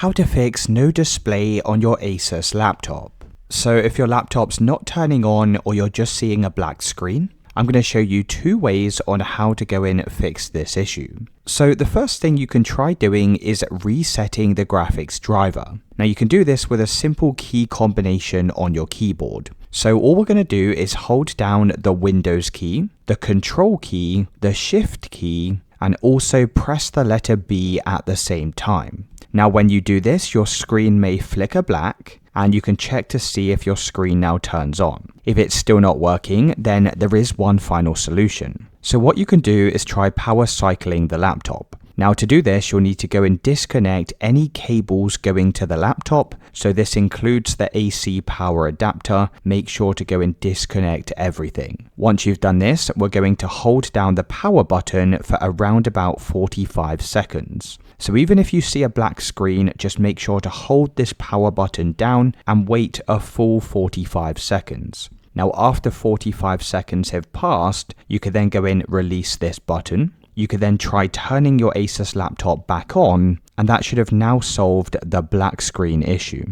How to fix no display on your Asus laptop. So if your laptop's not turning on or you're just seeing a black screen, I'm going to show you two ways on how to go in and fix this issue. So the first thing you can try doing is resetting the graphics driver. Now you can do this with a simple key combination on your keyboard. So all we're going to do is hold down the Windows key, the Control key, the Shift key, and also press the letter B at the same time. Now when you do this, your screen may flicker black, and you can check to see if your screen now turns on. If it's still not working, then there is one final solution. So what you can do is try power cycling the laptop. Now to do this, you'll need to go and disconnect any cables going to the laptop. So this includes the AC power adapter. Make sure to go and disconnect everything. Once you've done this, we're going to hold down the power button for around about 45 seconds. So even if you see a black screen, just make sure to hold this power button down and wait a full 45 seconds. Now after 45 seconds have passed, you can then go in, release this button. You could then try turning your Asus laptop back on, and that should have now solved the black screen issue.